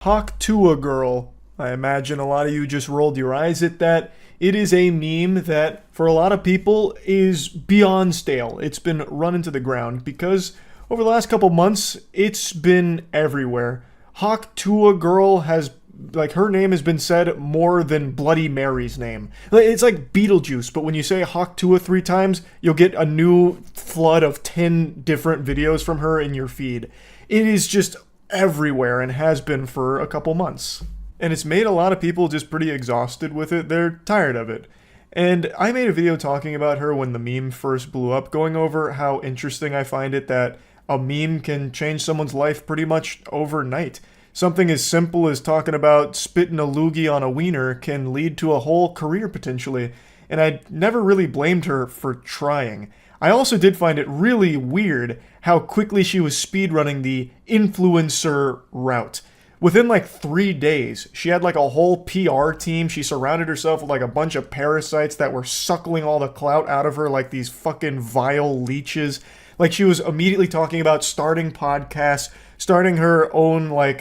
Tuah girl. I imagine a lot of you just rolled your eyes at that. It is a meme that, for a lot of people, is beyond stale. It's been run into the ground because over the last couple months, it's been everywhere. Tuah girl has, her name has been said more than Bloody Mary's name. It's like Beetlejuice, but when you say Tuah 3 times, you'll get a new flood of 10 different videos from her in your feed. It is just everywhere and has been for a couple months. And it's made a lot of people just pretty exhausted with it. They're tired of it. And I made a video talking about her when the meme first blew up, going over how interesting I find it that a meme can change someone's life pretty much overnight. Something as simple as talking about spitting a loogie on a wiener can lead to a whole career potentially. And I never really blamed her for trying. I also did find it really weird how quickly she was speedrunning the influencer route. Within 3 days, she had a whole PR team. She surrounded herself with a bunch of parasites that were suckling all the clout out of her like these fucking vile leeches. She was immediately talking about starting podcasts, starting her own, I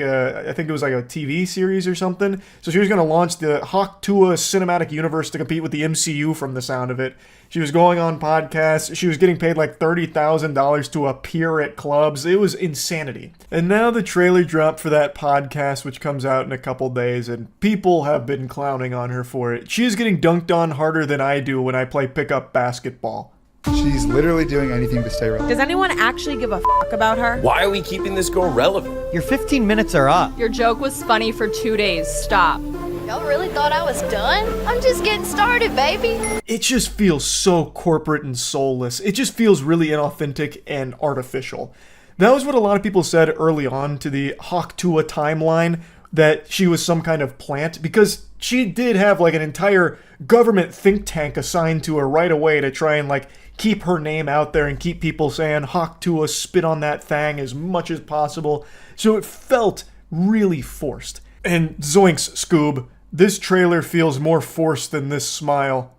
think it was a TV series or something. So she was going to launch the Tuah cinematic universe to compete with the MCU from the sound of it. She was going on podcasts. She was getting paid $30,000 to appear at clubs. It was insanity. And now the trailer dropped for that podcast, which comes out in a couple days, and people have been clowning on her for it. She is getting dunked on harder than I do when I play pickup basketball. She's literally doing anything to stay relevant. Does anyone actually give a fuck about her? Why are we keeping this girl relevant? Your 15 minutes are up. Your joke was funny for 2 days. Stop. Y'all really thought I was done? I'm just getting started, baby. It just feels so corporate and soulless. It just feels really inauthentic and artificial. That was what a lot of people said early on to the Tuah timeline, that she was some kind of plant, because she did have an entire government think tank assigned to her right away to try and keep her name out there and keep people saying Tuah, spit on that thing as much as possible. So it felt really forced. And zoinks, Scoob, this trailer feels more forced than this smile.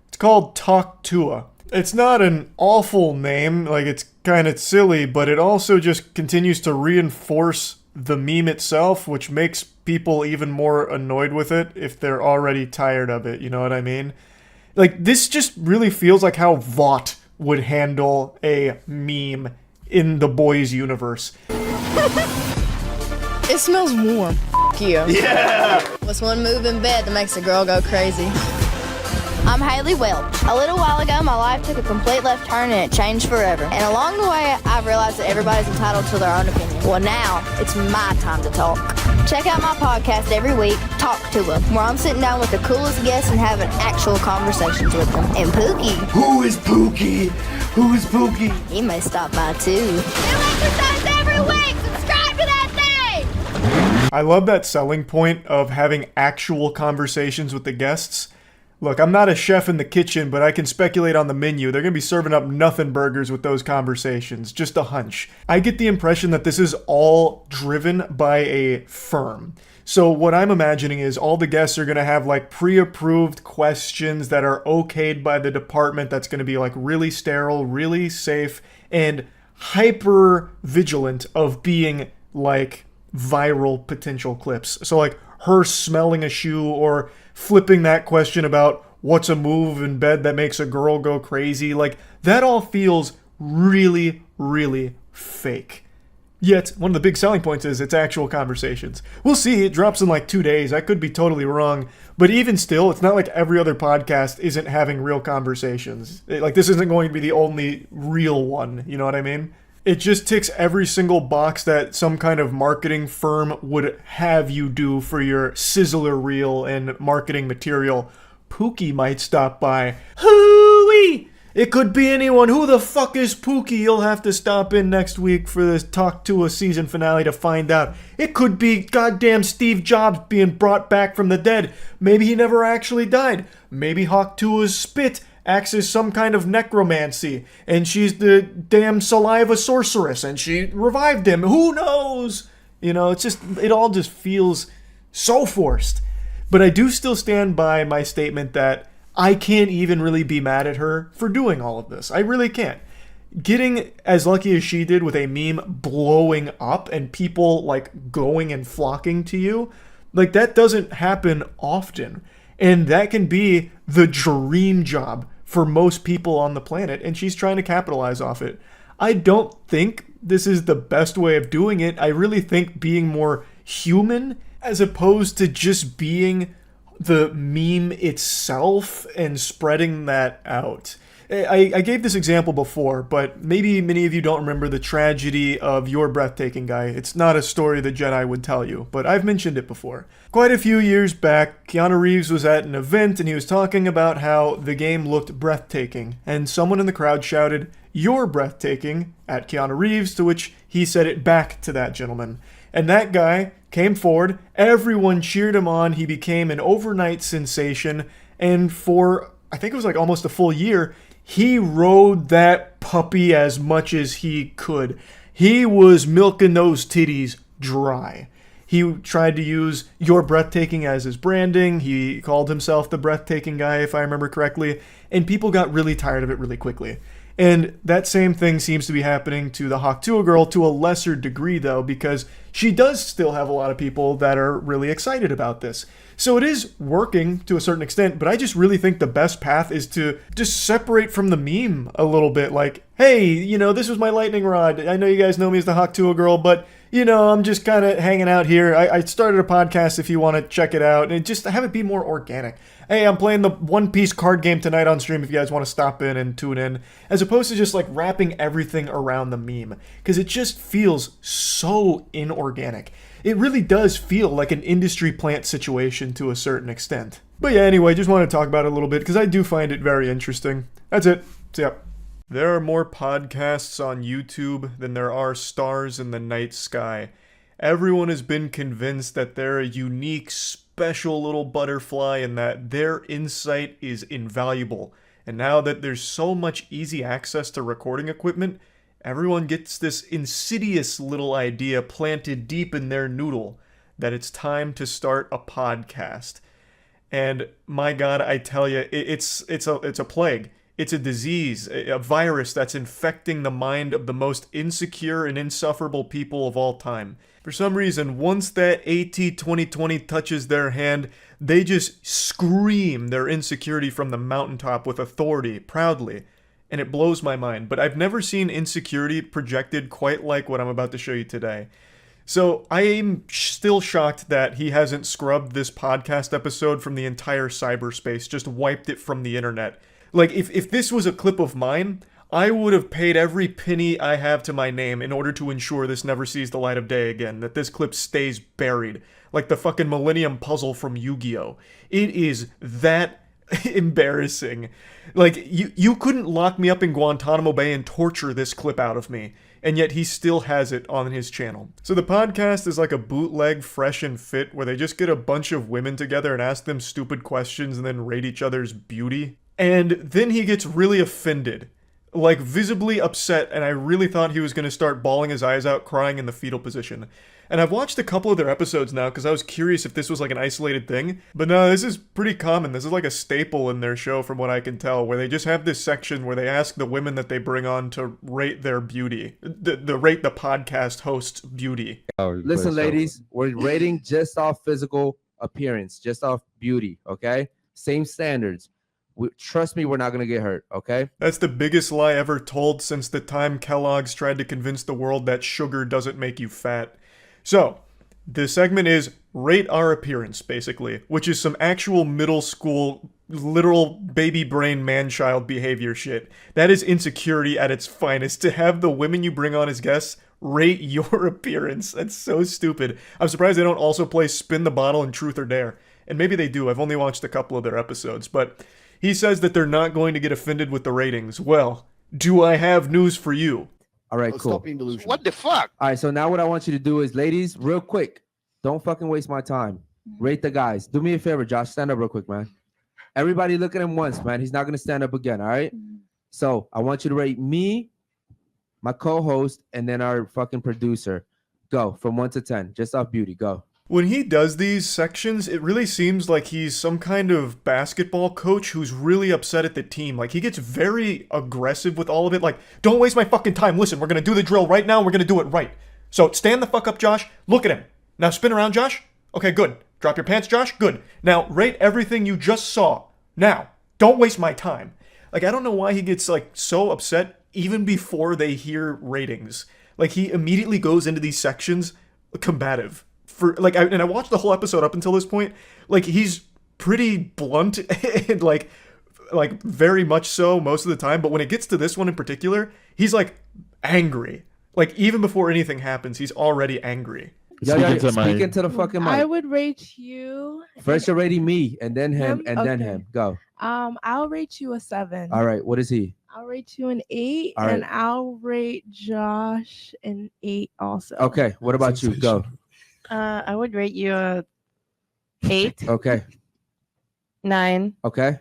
It's called Tuah. It's not an awful name, it's kind of silly, but it also just continues to reinforce the meme itself, which makes people even more annoyed with it if they're already tired of it, you know what I mean? This just really feels like how Vought would handle a meme in the boys universe. It smells warm. F*** you. Yeah! What's one move in bed that makes a girl go crazy? I'm Haley Welch. A little while ago, my life took a complete left turn and it changed forever. And along the way, I've realized that everybody's entitled to their own opinion. Well, now it's my time to talk. Check out my podcast every week, Talk Tuah, where I'm sitting down with the coolest guests and having actual conversations with them. And Pookie. Who is Pookie? Who is Pookie? He may stop by too. New exercise every week! Subscribe to that thing! I love that selling point of having actual conversations with the guests. Look, I'm not a chef in the kitchen, but I can speculate on the menu. They're going to be serving up nothing burgers with those conversations. Just a hunch. I get the impression that this is all driven by a firm. So what I'm imagining is all the guests are going to have pre-approved questions that are okayed by the department that's going to be really sterile, really safe, and hyper vigilant of being viral potential clips. So her smelling a shoe or flipping that question about what's a move in bed that makes a girl go crazy. That all feels really, really fake. Yet, one of the big selling points is it's actual conversations. We'll see, it drops in 2 days. I could be totally wrong. But even still, it's not like every other podcast isn't having real conversations. This isn't going to be the only real one, you know what I mean? It just ticks every single box that some kind of marketing firm would have you do for your sizzler reel and marketing material. Pookie might stop by. Hooey! It could be anyone. Who the fuck is Pookie? You'll have to stop in next week for this Talk Tuah season finale to find out. It could be goddamn Steve Jobs being brought back from the dead. Maybe he never actually died. Maybe Tuah's spit acts as some kind of necromancy, and she's the damn saliva sorceress, and she revived him. Who knows? It all just feels so forced. But I do still stand by my statement that I can't even really be mad at her for doing all of this. I really can't. getting as lucky as she did with a meme blowing up and people like going and flocking to you, like that doesn't happen often. And that can be the dream job for most people on the planet, and she's trying to capitalize off it. I don't think this is the best way of doing it. I really think being more human as opposed to just being the meme itself and spreading that out. I gave this example before, but maybe many of you don't remember the tragedy of Your Breathtaking Guy. It's not a story the Jedi would tell you, but I've mentioned it before. Quite a few years back, Keanu Reeves was at an event and he was talking about how the game looked breathtaking, and someone in the crowd shouted, "You're breathtaking," at Keanu Reeves, to which he said it back to that gentleman. And that guy came forward, everyone cheered him on, he became an overnight sensation, and for, I think it was like almost a full year, he rode that puppy as much as he could. He was milking those titties dry. He tried to use Your Breathtaking as his branding. He called himself the Breathtaking Guy, if I remember correctly, and people got really tired of it really quickly. And that same thing seems to be happening to the Tuah girl to a lesser degree, though, because she does still have a lot of people that are really excited about this. So it is working to a certain extent, but I just really think the best path is to just separate from the meme a little bit. Like, hey, you know, this was my lightning rod. I know you guys know me as the Tuah girl, but, you know, I'm just kind of hanging out here. I started a podcast if you want to check it out, and just have it be more organic. Hey, I'm playing the One Piece card game tonight on stream if you guys want to stop in and tune in, as opposed to just like wrapping everything around the meme, because it just feels so inorganic. It really does feel like an industry plant situation to a certain extent. But yeah, anyway, just want to talk about it a little bit because I do find it very interesting. That's it. So yeah. There are more podcasts on YouTube than there are stars in the night sky. Everyone has been convinced that they're a unique, special little butterfly and that their insight is invaluable. And now that there's so much easy access to recording equipment, everyone gets this insidious little idea planted deep in their noodle that it's time to start a podcast. And my God, I tell you, it's a plague. It's a disease, a virus that's infecting the mind of the most insecure and insufferable people of all time. For some reason, once that AT 2020 touches their hand, they just scream their insecurity from the mountaintop with authority, proudly. And it blows my mind, but I've never seen insecurity projected quite like what I'm about to show you today. So I am still shocked that he hasn't scrubbed this podcast episode from the entire cyberspace, just wiped it from the internet. Like, if this was a clip of mine, I would have paid every penny I have to my name in order to ensure this never sees the light of day again, that this clip stays buried, like the fucking Millennium Puzzle from Yu-Gi-Oh! It is that embarrassing. Like, you couldn't lock me up in Guantanamo Bay and torture this clip out of me, and yet he still has it on his channel. So the podcast is like a bootleg Fresh and Fit, where they just get a bunch of women together and ask them stupid questions and then rate each other's beauty. And then he gets really offended, like visibly upset, and I really thought he was going to start bawling his eyes out, crying in the fetal position. And I've watched a couple of their episodes now because I was curious if this was like an isolated thing. But no, this is pretty common. This is like a staple in their show from what I can tell, where they just have this section where they ask the women that they bring on to rate their beauty, the rate the podcast host's beauty. Listen, ladies, we're rating just off physical appearance, just off beauty, okay? Same standards. Trust me, we're not going to get hurt, okay? That's the biggest lie ever told since the time Kellogg's tried to convince the world that sugar doesn't make you fat. So, the segment is Rate Our Appearance, basically, which is some actual middle school, literal baby brain man-child behavior shit. That is insecurity at its finest, to have the women you bring on as guests rate your appearance. That's so stupid. I'm surprised they don't also play Spin the Bottle and Truth or Dare. And maybe they do. I've only watched a couple of their episodes, but he says that they're not going to get offended with the ratings. Well, do I have news for you? All right, cool. Stop being delusional. What the fuck? All right, so now what I want you to do is, ladies, real quick, don't fucking waste my time. Rate the guys. Do me a favor, Josh. Stand up real quick, man. Everybody look at him once, man. He's not going to stand up again, all right? So I want you to rate me, my co-host, and then our fucking producer. Go from 1 to 10, just off beauty. Go. When he does these sections, it really seems like he's some kind of basketball coach who's really upset at the team. Like, he gets very aggressive with all of it. Like, don't waste my fucking time. Listen, we're gonna do the drill right now. We're gonna do it right. So, stand the fuck up, Josh. Look at him. Now, spin around, Josh. Okay, good. Drop your pants, Josh. Good. Now, rate everything you just saw. Now, don't waste my time. Like, I don't know why he gets, like, so upset even before they hear ratings. Like, he immediately goes into these sections combative. And I watched the whole episode up until this point. Like, he's pretty blunt and like very much so most of the time. But when it gets to this one in particular, he's like angry. Like, even before anything happens, he's already angry. Speaking to the fucking mic. I would rate you. First, you're rating me, and then him, and then him. Go. I'll rate you a 7. All right. What is he? I'll rate you an 8, All and right. I'll rate Josh an 8 also. Okay. What about you? Go. I would rate you a 8, Okay. 9. Okay.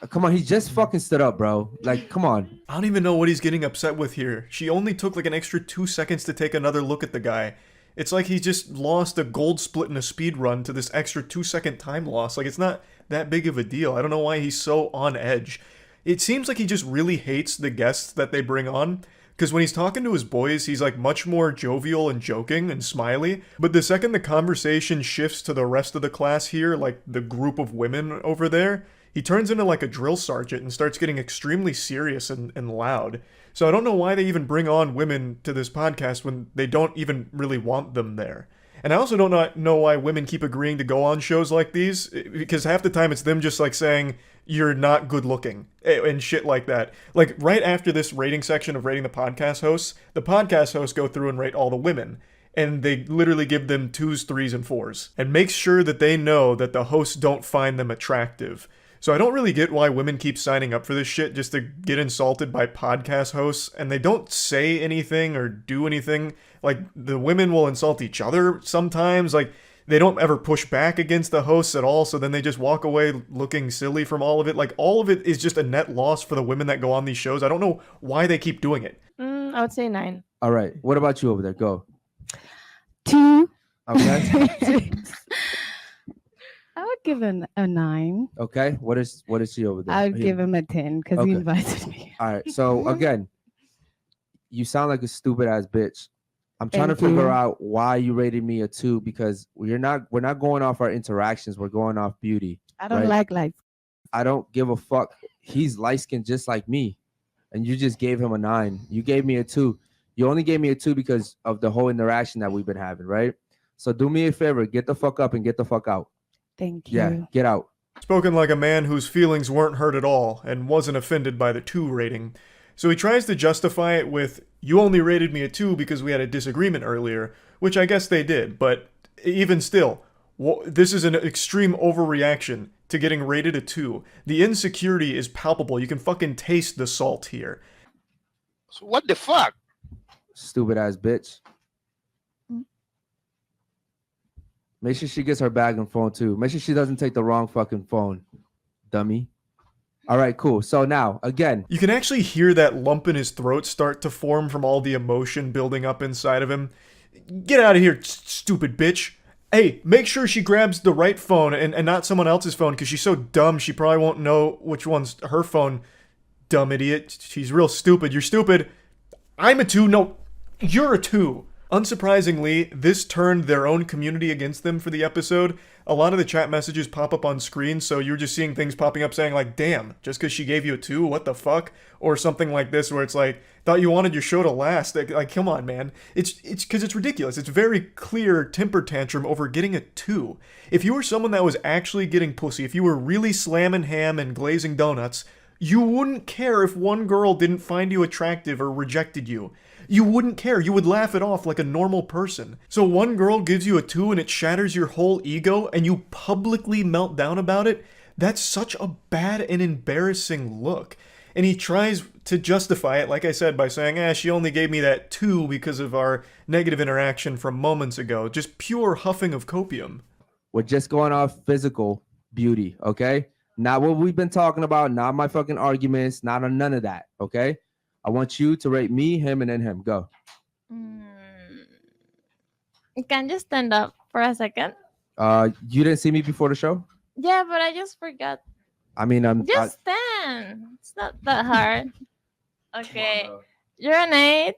Come on, he just fucking stood up, bro. Like, come on. I don't even know what he's getting upset with here. She only took like an extra 2 seconds to take another look at the guy. It's like he just lost a gold split in a speed run to this extra 2-second time loss. Like, it's not that big of a deal. I don't know why he's so on edge. It seems like he just really hates the guests that they bring on. Because when he's talking to his boys, he's like much more jovial and joking and smiley. But the second the conversation shifts to the rest of the class here, like the group of women over there, he turns into like a drill sergeant and starts getting extremely serious and loud. So I don't know why they even bring on women to this podcast when they don't even really want them there. And I also don't know why women keep agreeing to go on shows like these, because half the time it's them just like saying, you're not good looking and shit like that. Like, right after this rating section of rating the podcast hosts go through and rate all the women. And they literally give them 2s, 3s, and 4s. And make sure that they know that the hosts don't find them attractive. So I don't really get why women keep signing up for this shit just to get insulted by podcast hosts, and they don't say anything or do anything. Like, the women will insult each other sometimes. Like, they don't ever push back against the hosts at all, so then they just walk away looking silly from all of it. Like, all of it is just a net loss for the women that go on these shows. I don't know why they keep doing it. I would say 9. All right. What about you over there? Go. 2. Okay. I would give him a 9. Okay. What is she over there? I'd give him a 10 because he invited me. All right. So again, you sound like a stupid ass bitch. I'm trying to Thank figure you. out why you rated me a 2, because we're not going off our interactions. We're going off beauty. I don't right? like lights. I don't give a fuck. He's light skinned just like me. And you just gave him a 9. You gave me a 2. You only gave me a 2 because of the whole interaction that we've been having, right? So do me a favor, get the fuck up and get the fuck out. Thank you. Yeah, get out. Spoken like a man whose feelings weren't hurt at all and wasn't offended by the 2 rating. So he tries to justify it with, you only rated me a 2 because we had a disagreement earlier, which I guess they did, but even still, this is an extreme overreaction to getting rated a 2. The insecurity is palpable. You can fucking taste the salt here. So what the fuck? Stupid ass bitch. Make sure she gets her bag and phone too. Make sure she doesn't take the wrong fucking phone, dummy. All right, cool. So now, again, you can actually hear that lump in his throat start to form from all the emotion building up inside of him. Get out of here, stupid bitch. Hey, make sure she grabs the right phone and not someone else's phone, because she's so dumb she probably won't know which one's her phone. Dumb idiot. She's real stupid. You're stupid. I'm a 2. No, you're a 2. Unsurprisingly, this turned their own community against them for the episode. A lot of the chat messages pop up on screen, so you're just seeing things popping up saying like, damn, just because she gave you a 2, what the fuck? Or something like this where it's like, thought you wanted your show to last. Like, come on, man. It's because it's ridiculous. It's very clear temper tantrum over getting a 2. If you were someone that was actually getting pussy, if you were really slamming ham and glazing donuts, you wouldn't care if one girl didn't find you attractive or rejected you. You wouldn't care. You would laugh it off like a normal person. So one girl gives you a 2 and it shatters your whole ego and you publicly melt down about it? That's such a bad and embarrassing look. And he tries to justify it, like I said, by saying, she only gave me that 2 because of our negative interaction from moments ago. Just pure huffing of copium. we're just going off physical beauty, okay? Not what we've been talking about, not my fucking arguments, not on none of that, okay? I want you to rate me, him, and then him. Go. Can you stand up for a second? You didn't see me before the show? Yeah, but I just forgot. I mean, Just stand. It's not that hard. Okay. You're an 8.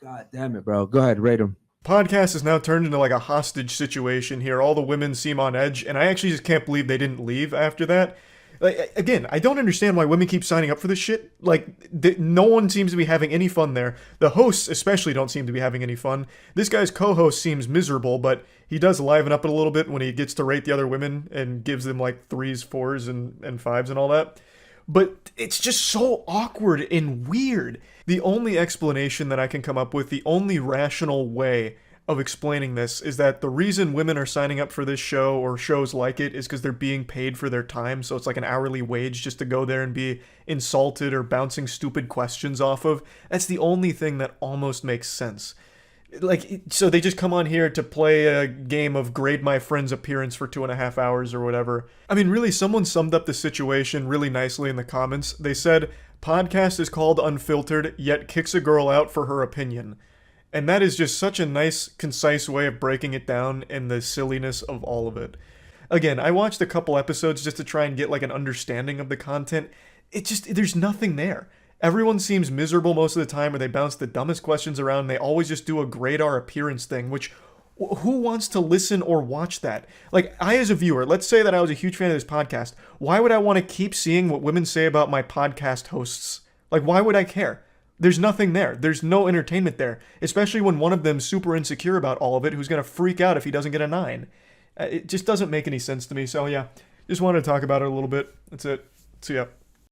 God damn it, bro. Go ahead, rate him. Podcast is now turned into like a hostage situation here. All the women seem on edge, and I actually just can't believe they didn't leave after that. Like, again, I don't understand why women keep signing up for this shit. Like, no one seems to be having any fun there. The hosts especially don't seem to be having any fun. This guy's co-host seems miserable, but he does liven up it a little bit when he gets to rate the other women and gives them like 3s, 4s, and 5s and all that. But it's just so awkward and weird. The only explanation that I can come up with, the only rational way of explaining this, is that the reason women are signing up for this show or shows like it is because they're being paid for their time. So it's like an hourly wage just to go there and be insulted or bouncing stupid questions off of. That's the only thing that almost makes sense. Like, so they just come on here to play a game of grade my friend's appearance for 2.5 hours or whatever. I mean, really, someone summed up the situation really nicely in the comments. They said, podcast is called Unfiltered, yet kicks a girl out for her opinion. And that is just such a nice, concise way of breaking it down and the silliness of all of it. Again, I watched a couple episodes just to try and get like an understanding of the content. There's nothing there. Everyone seems miserable most of the time, or they bounce the dumbest questions around, and they always just do a grade our appearance thing, which, who wants to listen or watch that? Like, I as a viewer, let's say that I was a huge fan of this podcast, why would I want to keep seeing what women say about my podcast hosts? Like, why would I care? There's nothing there. There's no entertainment there, especially when one of them's super insecure about all of it, who's going to freak out if he doesn't get a 9. It just doesn't make any sense to me, so yeah, just wanted to talk about it a little bit. That's it. So yeah.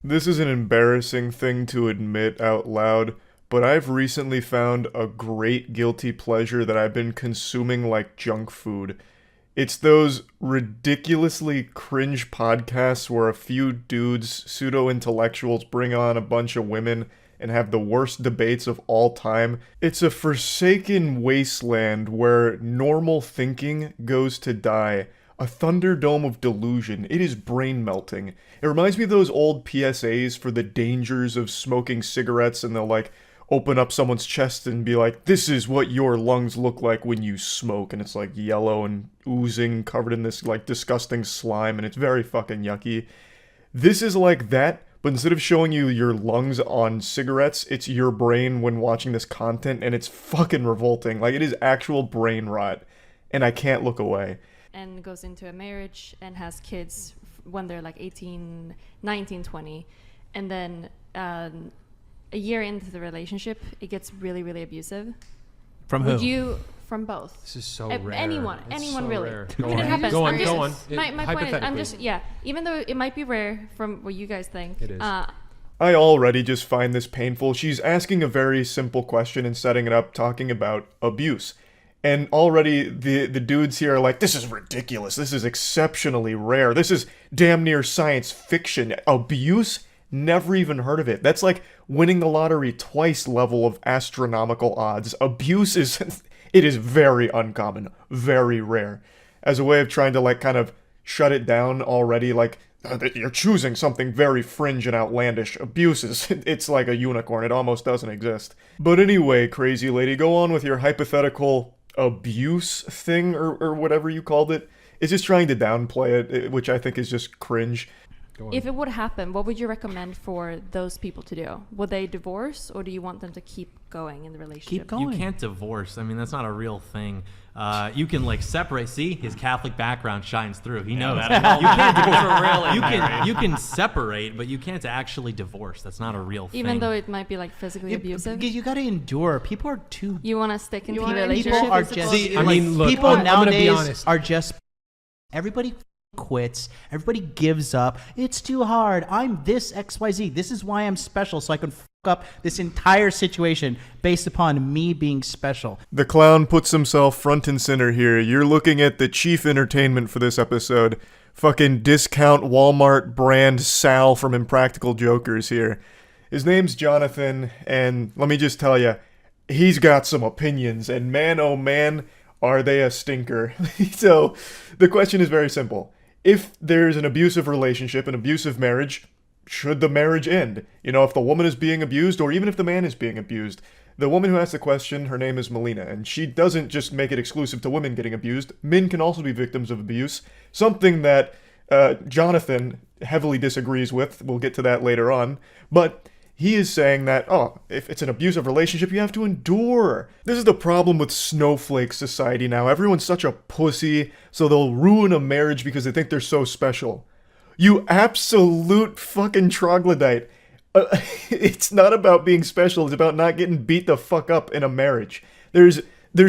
This is an embarrassing thing to admit out loud, but I've recently found a great guilty pleasure that I've been consuming like junk food. It's those ridiculously cringe podcasts where a few dudes, pseudo-intellectuals, bring on a bunch of women and have the worst debates of all time. It's a forsaken wasteland where normal thinking goes to die. A thunderdome of delusion. It is brain-melting. It reminds me of those old PSAs for the dangers of smoking cigarettes, and they'll, like, open up someone's chest and be like, this is what your lungs look like when you smoke, and it's, like, yellow and oozing, covered in this, like, disgusting slime, and it's very fucking yucky. This is like that, but instead of showing you your lungs on cigarettes, it's your brain when watching this content, and it's fucking revolting. Like, it is actual brain rot, and I can't look away. And goes into a marriage and has kids when they're like 18, 19, 20. And then a year into the relationship, it gets really, really abusive. From who? From both. This is so rare. Anyone So really. Rare. I mean, it happens. Go on. My point is, I'm just, yeah, even though it might be rare from what you guys think. It is. I already just find this painful. She's asking a very simple question and setting it up, talking about abuse. And already the dudes here are like, this is ridiculous. This is exceptionally rare. This is damn near science fiction. Abuse? Never even heard of it. That's like winning the lottery twice level of astronomical odds. Abuse is, it is very uncommon, very rare. As a way of trying to like kind of shut it down already, like, you're choosing something very fringe and outlandish. Abuse is, it's like a unicorn. It almost doesn't exist. But anyway, crazy lady, go on with your hypothetical abuse thing or whatever you called it. It's just trying to downplay it, which I think is just cringe. If it would happen, what would you recommend for those people to do? Would they divorce, or do you want them to keep going in the relationship? Keep going. You can't divorce. I mean, that's not a real thing. You can like separate. See, his Catholic background shines through. He knows. You can't divorce. You can separate, but you can't actually divorce. That's not a real thing. Even though it might be like physically abusive. You got to endure. People are too. You want to stick into the relationship. People are just. See, I mean, look, people I'm gonna be nowadays honest. are just. Everybody quits. Everybody gives up. It's too hard. I'm this XYZ. This is why I'm special, so I can fuck up this entire situation based upon me being special. The clown puts himself front and center here. You're looking at the chief entertainment for this episode. Fucking discount Walmart brand Sal from Impractical Jokers here. His name's Jonathan, and let me just tell you, he's got some opinions, and man, oh man, are they a stinker. So, the question is very simple. If there's an abusive relationship, an abusive marriage, should the marriage end? You know, if the woman is being abused, or even if the man is being abused, The woman who asked the question, her name is Melina, and she doesn't just make it exclusive to women getting abused. Men can also be victims of abuse, something that Jonathan heavily disagrees with. We'll get to that later on. But he is saying that, oh, if it's an abusive relationship, you have to endure. This is the problem with snowflake society now. Everyone's such a pussy, so they'll ruin a marriage because they think they're so special. You absolute fucking troglodyte. It's not about being special, it's about not getting beat the fuck up in a marriage. There's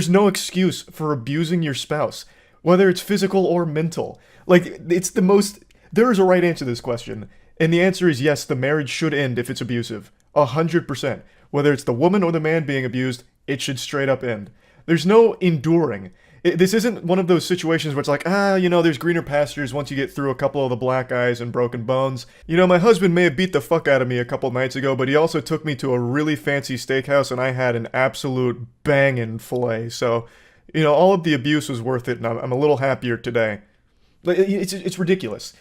no excuse for abusing your spouse, whether it's physical or mental. Like, it's the most... There is a right answer to this question, and the answer is yes, the marriage should end if it's abusive. 100%. Whether it's the woman or the man being abused, it should straight up end. There's no enduring. This isn't one of those situations where it's like, there's greener pastures once you get through a couple of the black eyes and broken bones. My husband may have beat the fuck out of me a couple nights ago, but he also took me to a really fancy steakhouse and I had an absolute bangin' filet. So, all of the abuse was worth it, and I'm a little happier today. It's ridiculous.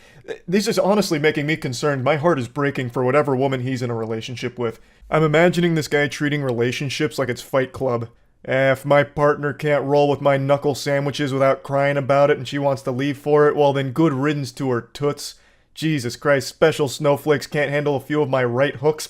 This is honestly making me concerned. My heart is breaking for whatever woman he's in a relationship with. I'm imagining this guy treating relationships like it's Fight Club. If my partner can't roll with my knuckle sandwiches without crying about it and she wants to leave for it, well then good riddance to her toots. Jesus Christ, special snowflakes can't handle a few of my right hooks.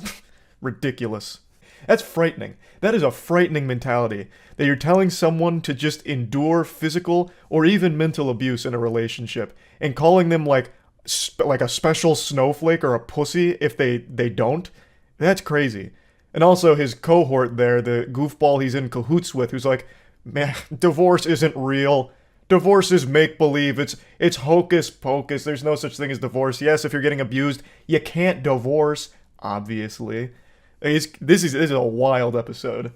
Ridiculous. That's frightening. That is a frightening mentality. That you're telling someone to just endure physical or even mental abuse in a relationship and calling them like a special snowflake or a pussy if they don't. That's crazy. And also his cohort there, the goofball he's in cahoots with, who's like, man, divorce isn't real. Divorce is make-believe. It's hocus pocus. There's no such thing as divorce. Yes, if you're getting abused, you can't divorce, obviously. This is a wild episode.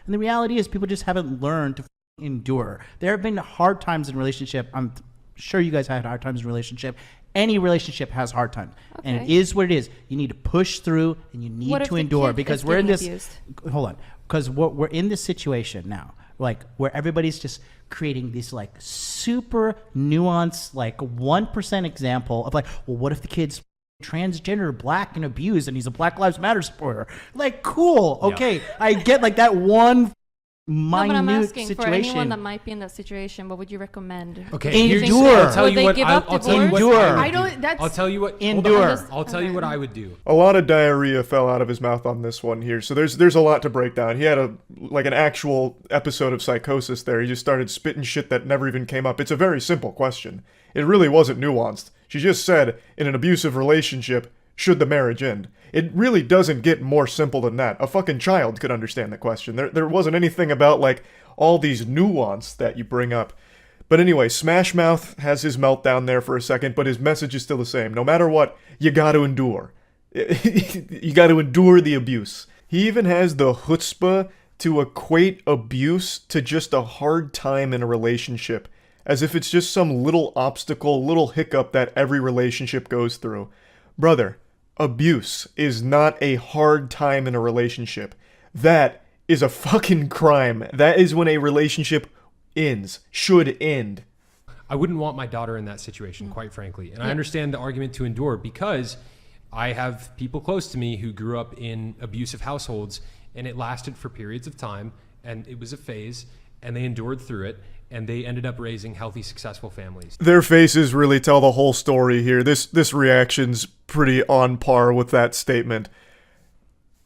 And the reality is people just haven't learned to endure. There have been hard times in relationship. I'm sure you guys had hard times in relationship. Any relationship has hard time, and it is what it is. You need to push through, and you need to endure because we're in this. Abused? Hold on, because we're in this situation now, like where everybody's just creating this like super nuanced, like 1% example of like, well, what if the kid's transgender, black, and abused, and he's a Black Lives Matter supporter? Like, cool, okay, I get like that one minute but I'm asking situation. For anyone that might be in that situation, what would you recommend? Okay, endure. I'll tell you what. I'll tell you what. I'll tell you what. Endure. I'll tell you what I would do. A lot of diarrhea fell out of his mouth on this one here, so there's a lot to break down. He had an actual episode of psychosis there. He just started spitting shit that never even came up. It's a very simple question. It really wasn't nuanced. She just said, in an abusive relationship, should the marriage end? It really doesn't get more simple than that. A fucking child could understand the question. There wasn't anything about, like, all these nuance that you bring up. But anyway, Smash Mouth has his meltdown there for a second, but his message is still the same. No matter what, you gotta endure. You gotta endure the abuse. He even has the chutzpah to equate abuse to just a hard time in a relationship, as if it's just some little obstacle, little hiccup that every relationship goes through. Brother, abuse is not a hard time in a relationship. That is a fucking crime. That is when a relationship ends, should end. I wouldn't want my daughter in that situation, quite frankly. And I understand the argument to endure because I have people close to me who grew up in abusive households and it lasted for periods of time and it was a phase and they endured through it. And they ended up raising healthy, successful families. Their faces really tell the whole story here. This reaction's pretty on par with that statement.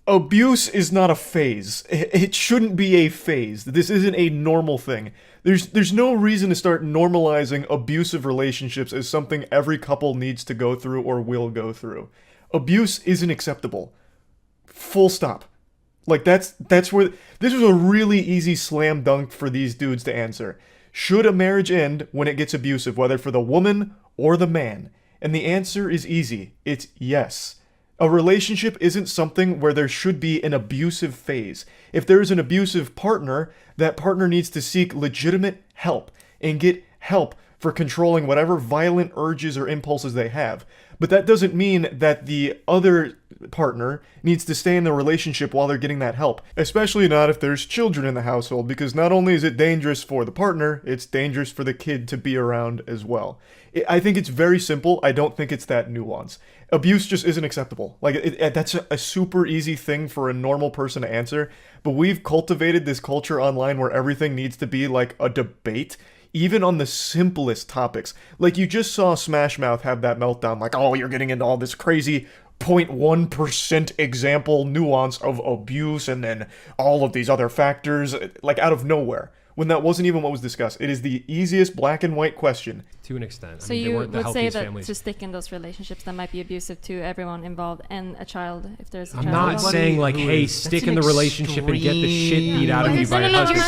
Abuse is not a phase. It shouldn't be a phase. This isn't a normal thing. There's no reason to start normalizing abusive relationships as something every couple needs to go through or will go through. Abuse isn't acceptable. Full stop. Like, that's where... This was a really easy slam dunk for these dudes to answer. Should a marriage end when it gets abusive, whether for the woman or the man? And the answer is easy. It's yes. A relationship isn't something where there should be an abusive phase. If there is an abusive partner, that partner needs to seek legitimate help and get help for controlling whatever violent urges or impulses they have. But that doesn't mean that the other partner needs to stay in the relationship while they're getting that help. Especially not if there's children in the household, because not only is it dangerous for the partner, it's dangerous for the kid to be around as well. I think it's very simple. I don't think it's that nuanced. Abuse just isn't acceptable. Like, that's a super easy thing for a normal person to answer, but we've cultivated this culture online where everything needs to be like a debate, even on the simplest topics. Like, you just saw Smash Mouth have that meltdown, like, oh, you're getting into all this crazy 0.1% example nuance of abuse and then all of these other factors, like, out of nowhere, when that wasn't even what was discussed. It is the easiest black and white question. To an extent. So you would say that to stick in those relationships that might be abusive to everyone involved and a child, if there's a child. I'm not saying like, hey, stick in the relationship and get the shit beat out of you by a husband.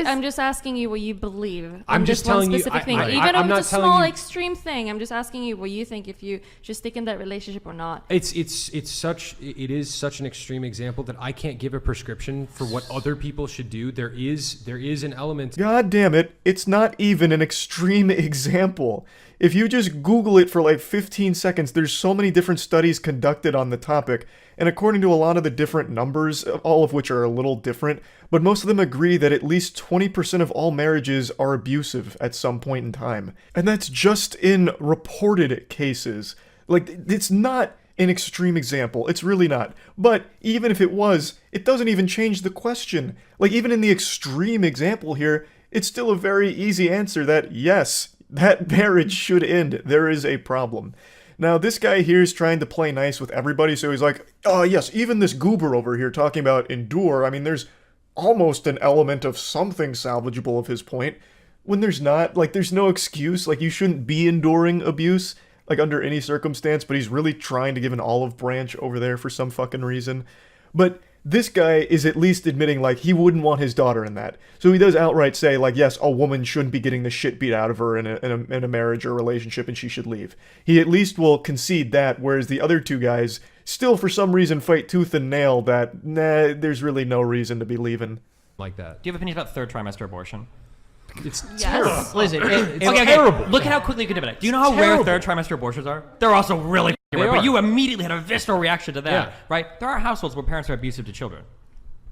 I'm just asking you what you believe. I'm just telling you. Even though it's a small extreme thing, I'm just asking you what you think if you should stick in that relationship or not. It is such an extreme example that I can't give a prescription for what other people should do. There is an element. God damn it, it's not even an extreme example. If you just Google it for like 15 seconds, there's so many different studies conducted on the topic, and according to a lot of the different numbers, all of which are a little different, but most of them agree that at least 20% of all marriages are abusive at some point in time. And that's just in reported cases. Like, it's not an extreme example. It's really not. But even if it was, it doesn't even change the question. Like, even in the extreme example here, it's still a very easy answer that, yes, that marriage should end. There is a problem. Now, this guy here is trying to play nice with everybody, so he's like, oh, yes, even this goober over here talking about endure. I mean, there's almost an element of something salvageable of his point. When there's not, like, there's no excuse. Like, you shouldn't be enduring abuse, like, under any circumstance, but he's really trying to give an olive branch over there for some fucking reason. But this guy is at least admitting, like, he wouldn't want his daughter in that. So he does outright say, like, yes, a woman shouldn't be getting the shit beat out of her in a marriage or relationship, and she should leave. He at least will concede that, whereas the other two guys still, for some reason, fight tooth and nail that, nah, there's really no reason to be leaving. Like that. Do you have opinions about third trimester abortion? It's terrible. Listen, it's terrible. Look at how quickly you can debate it. Do you know how rare third trimester abortions are? They're also really rare. But you immediately had a visceral reaction to that, right? There are households where parents are abusive to children.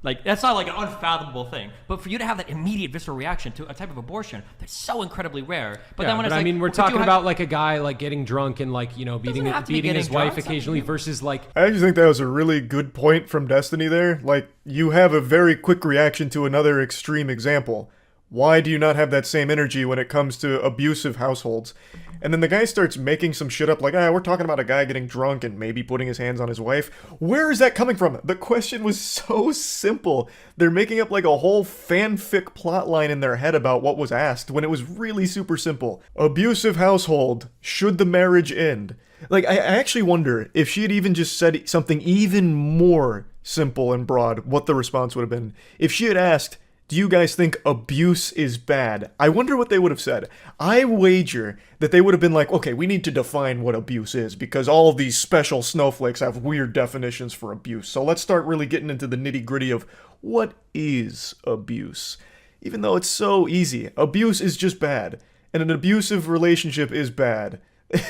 Like, that's not like an unfathomable thing. But for you to have that immediate visceral reaction to a type of abortion, that's so incredibly rare. But then when it's I like, mean, we're talking about like a guy like getting drunk and like, you know, beating his wife occasionally versus like. I actually think that was a really good point from Destiny there. Like, you have a very quick reaction to another extreme example. Why do you not have that same energy when it comes to abusive households? And then the guy starts making some shit up like, we're talking about a guy getting drunk and maybe putting his hands on his wife. Where is that coming from? The question was so simple. They're making up like a whole fanfic plotline in their head about what was asked when it was really super simple. Abusive household. Should the marriage end? Like, I actually wonder if she had even just said something even more simple and broad, what the response would have been. If she had asked, do you guys think abuse is bad? I wonder what they would have said. I wager that they would have been like, okay, we need to define what abuse is because all of these special snowflakes have weird definitions for abuse. So let's start really getting into the nitty-gritty of what is abuse. Even though it's so easy, abuse is just bad. And an abusive relationship is bad.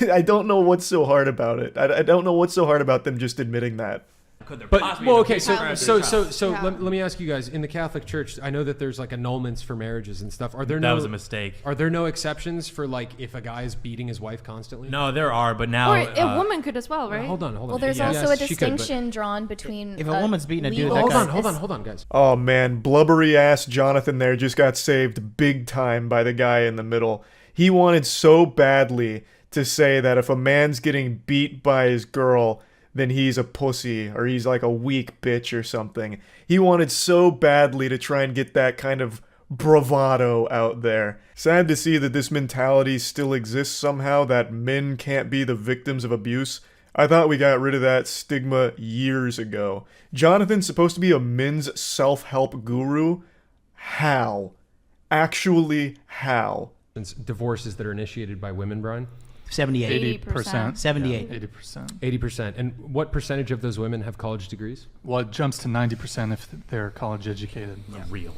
I don't know what's so hard about it. I don't know what's so hard about them just admitting that. But well, okay, so let me ask you guys. In the Catholic Church, I know that there's like annulments for marriages and stuff. That was a mistake. Are there no exceptions for like if a guy is beating his wife constantly? No, there are, but now or a woman could as well, right? Hold on. Well, there's also a distinction drawn between if a woman's beating a dude. Hold on, guys. Oh man, blubbery ass Jonathan there just got saved big time by the guy in the middle. He wanted so badly to say that if a man's getting beat by his girl, then he's a pussy, or he's like a weak bitch or something. He wanted so badly to try and get that kind of bravado out there. Sad to see that this mentality still exists somehow, that men can't be the victims of abuse. I thought we got rid of that stigma years ago. Jonathan's supposed to be a men's self-help guru? How? Actually, how? Divorces that are initiated by women, Brian? 78%. 78. 80%. 80%. And what percentage of those women have college degrees? Well, it jumps to 90% if they're college educated. Real.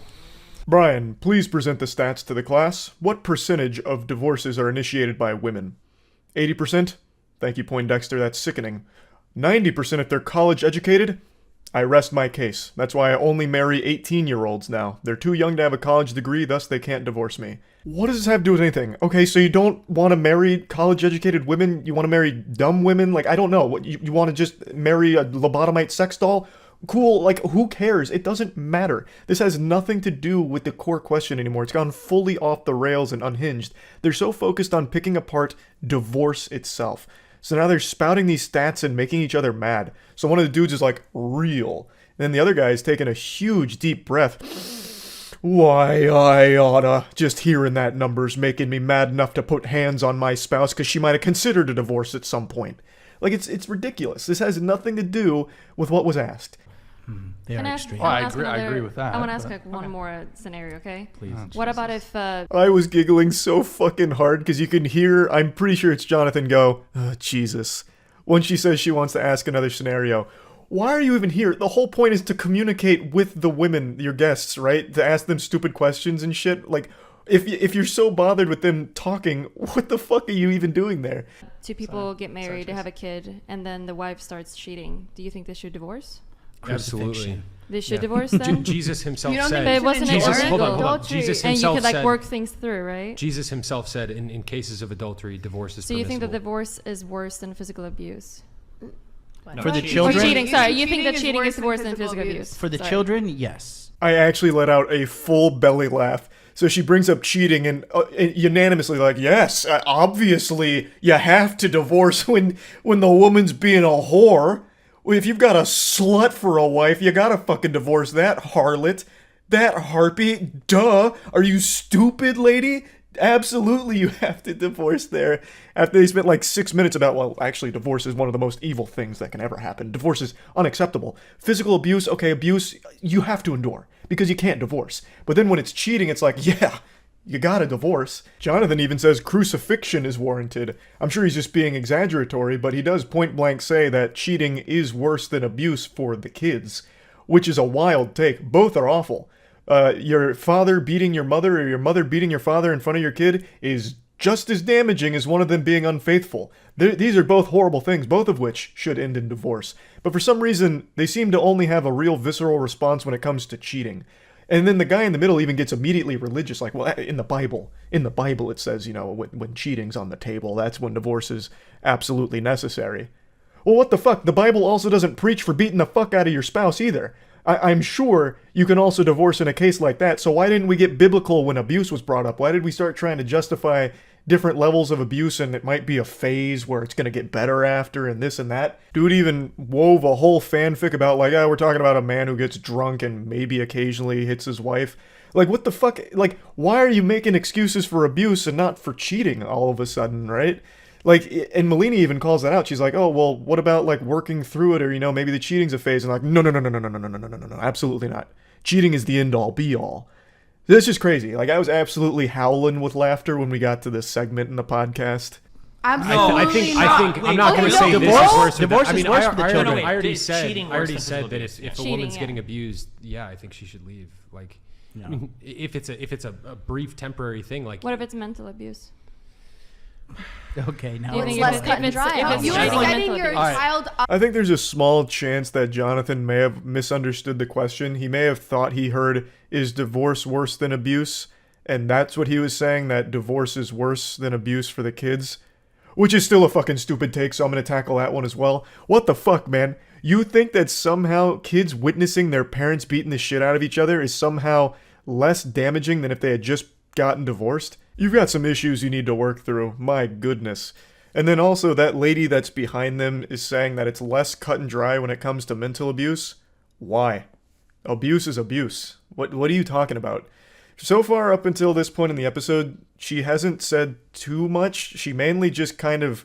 Brian, please present the stats to the class. What percentage of divorces are initiated by women? 80%? Thank you, Poindexter, that's sickening. 90% if they're college educated? I rest my case. That's why I only marry 18-year-olds now. They're too young to have a college degree, thus they can't divorce me. What does this have to do with anything? Okay, so you don't want to marry college-educated women? You want to marry dumb women? Like, I don't know. What, you want to just marry a lobotomite sex doll? Cool, like, who cares? It doesn't matter. This has nothing to do with the core question anymore. It's gone fully off the rails and unhinged. They're so focused on picking apart divorce itself. So now they're spouting these stats and making each other mad. So one of the dudes is like, real. And then the other guy is taking a huge deep breath. Why, I oughta. Just hearing that number's making me mad enough to put hands on my spouse because she might have considered a divorce at some point. Like, it's ridiculous. This has nothing to do with what was asked. They Can are I ask- extreme. Well, I ask agree another- with that. I want to ask but- like one more scenario, okay? Please. What about if I was giggling so fucking hard because you can hear, I'm pretty sure it's Jonathan go, oh, Jesus, when she says she wants to ask another scenario. Why are you even here? The whole point is to communicate with the women, your guests, right? To ask them stupid questions and shit. Like, if you're so bothered with them talking, what the fuck are you even doing there? two people get married, have a kid, and then the wife starts cheating? Do you think they should divorce? Absolutely. They should divorce then? Jesus himself You don't said. think But wasn't it Jesus, hold on, illegal? hold on. Jesus And you himself could like said. work things through, right? Jesus himself said in cases of adultery, divorce is So you think that permissible. divorce is worse than physical abuse? For the Or children, cheating, sorry. You think that Cheating cheating is is worse than physical abuse? for the Sorry. children, yes. I actually let out a full belly laugh. So she brings up cheating and unanimously like, yes, obviously you have to divorce when the woman's being a whore. If you've got a slut for a wife, you gotta fucking divorce that harlot, that harpy. Duh. Are you stupid, lady? Absolutely, you have to divorce there. After they spent like 6 minutes about, well, actually, divorce is one of the most evil things that can ever happen. Divorce is unacceptable. Physical abuse, okay, abuse, you have to endure because you can't divorce. But then when it's cheating, it's like, yeah, you gotta divorce. Jonathan even says crucifixion is warranted. I'm sure he's just being exaggeratory, but he does point blank say that cheating is worse than abuse for the kids, which is a wild take. Both are awful. Your father beating your mother or your mother beating your father in front of your kid is just as damaging as one of them being unfaithful. These are both horrible things, both of which should end in divorce. But for some reason, they seem to only have a real visceral response when it comes to cheating. And then the guy in the middle even gets immediately religious, like, well, in the Bible it says, you know, when cheating's on the table, that's when divorce is absolutely necessary. Well, what the fuck? The Bible also doesn't preach for beating the fuck out of your spouse either. I'm sure you can also divorce in a case like that, so why didn't we get biblical when abuse was brought up? Why did we start trying to justify different levels of abuse and it might be a phase where it's going to get better after and this and that? Dude even wove a whole fanfic about like, we're talking about a man who gets drunk and maybe occasionally hits his wife. Like, what the fuck? Like, why are you making excuses for abuse and not for cheating all of a sudden, right? Like, and Melina even calls that out. She's like, oh, well, what about, like, working through it or, you know, maybe the cheating's a phase. And like, no, absolutely not. Cheating is the end-all, be-all. This is crazy. Like, I was absolutely howling with laughter when we got to this segment in the podcast. Absolutely I think not. I'm not going to say divorce- this is worse. divorce I is mean, worse I for the already, children. I already Is said, cheating I already worse than said that physical if a abuse? woman's Cheating, getting abused, yeah, I think she should leave. Like, I mean, if it's a brief temporary thing, like What if it's mental abuse? Okay, now Do you it's think less if cut and it's- dry. if it's You are cheating and setting mental your abuse? child up. I think there's a small chance that Jonathan may have misunderstood the question. He may have thought he heard, is divorce worse than abuse? And that's what he was saying, that divorce is worse than abuse for the kids. Which is still a fucking stupid take, so I'm going to tackle that one as well. What the fuck, man? You think that somehow kids witnessing their parents beating the shit out of each other is somehow less damaging than if they had just gotten divorced? You've got some issues you need to work through. My goodness. And then also that lady that's behind them is saying that it's less cut and dry when it comes to mental abuse. Why? Abuse is abuse. What are you talking about? So far up until this point in the episode, she hasn't said too much. She mainly just kind of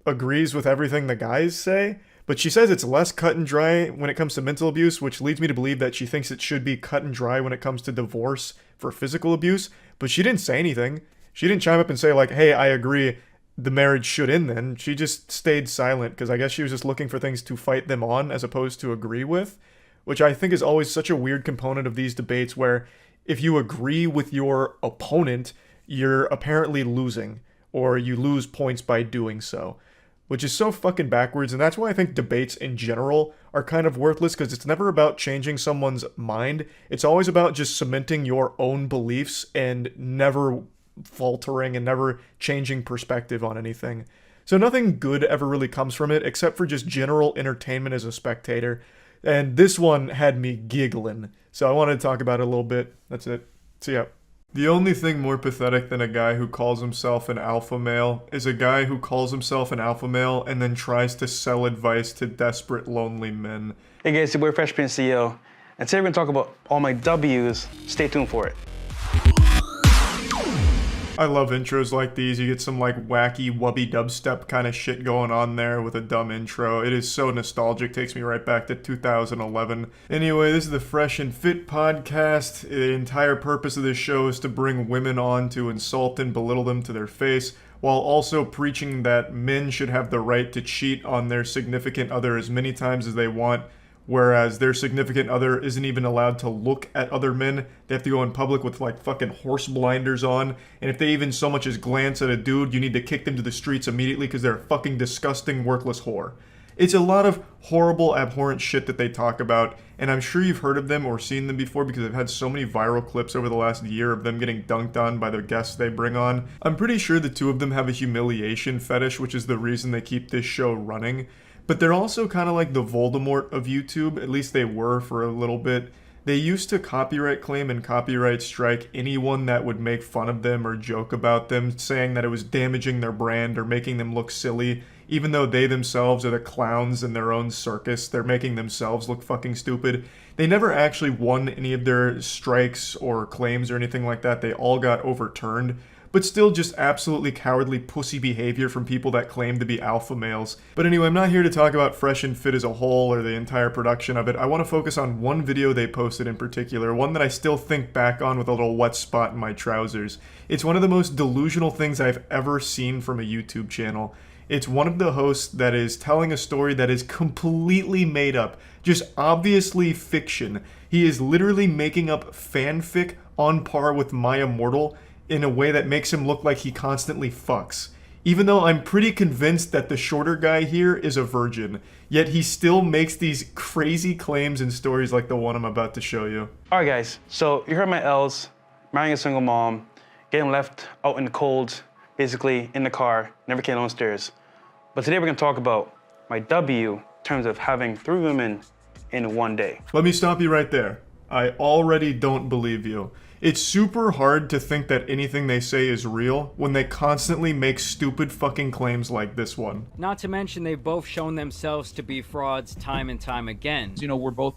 agrees with everything the guys say. But she says it's less cut and dry when it comes to mental abuse, which leads me to believe that she thinks it should be cut and dry when it comes to divorce for physical abuse. But she didn't say anything. She didn't chime up and say like, hey, I agree, the marriage should end then. She just stayed silent because I guess she was just looking for things to fight them on as opposed to agree with, which I think is always such a weird component of these debates where if you agree with your opponent, you're apparently losing. or you lose points by doing so, which is so fucking backwards. And that's why I think debates in general are kind of worthless, because it's never about changing someone's mind. It's always about just cementing your own beliefs and never faltering and never changing perspective on anything. So nothing good ever really comes from it, except for just general entertainment as a spectator. And this one had me giggling. So I wanted to talk about it a little bit. That's it. See ya. The only thing more pathetic than a guy who calls himself an alpha male is a guy who calls himself an alpha male and then tries to sell advice to desperate, lonely men. Hey guys, it's your boy Fresh Prince CEO, and today we're going to talk about all my W's. Stay tuned for it. I love intros like these. You get some like wacky wubby dubstep kind of shit going on there with a dumb intro. It is so nostalgic, takes me right back to 2011. Anyway, this is the Fresh and Fit podcast. The entire purpose of this show is to bring women on to insult and belittle them to their face, while also preaching that men should have the right to cheat on their significant other as many times as they want, whereas their significant other isn't even allowed to look at other men. They have to go in public with like fucking horse blinders on, and if they even so much as glance at a dude, you need to kick them to the streets immediately because they're a fucking disgusting, worthless whore. It's a lot of horrible, abhorrent shit that they talk about, and I'm sure you've heard of them or seen them before because I've had so many viral clips over the last year of them getting dunked on by the guests they bring on. I'm pretty sure the two of them have a humiliation fetish, which is the reason they keep this show running. But they're also kind of like the Voldemort of YouTube, at least they were for a little bit. They used to copyright claim and copyright strike anyone that would make fun of them or joke about them, saying that it was damaging their brand or making them look silly, even though they themselves are the clowns in their own circus. They're making themselves look fucking stupid. They never actually won any of their strikes or claims or anything like that. They all got overturned. But still just absolutely cowardly pussy behavior from people that claim to be alpha males. But anyway, I'm not here to talk about Fresh and Fit as a whole or the entire production of it. I want to focus on one video they posted in particular, one that I still think back on with a little wet spot in my trousers. It's one of the most delusional things I've ever seen from a YouTube channel. It's one of the hosts that is telling a story that is completely made up, just obviously fiction. He is literally making up fanfic on par with My Immortal, in a way that makes him look like he constantly fucks. Even though I'm pretty convinced that the shorter guy here is a virgin, yet he still makes these crazy claims and stories like the one I'm about to show you. Alright guys, so you heard my L's, marrying a single mom, getting left out in the cold, basically in the car, never came downstairs. But today we're going to talk about my W in terms of having 3 women in one day. Let me stop you right there. I already don't believe you. It's super hard to think that anything they say is real when they constantly make stupid fucking claims like this one. Not to mention they've both shown themselves to be frauds time and time again. You know, we're both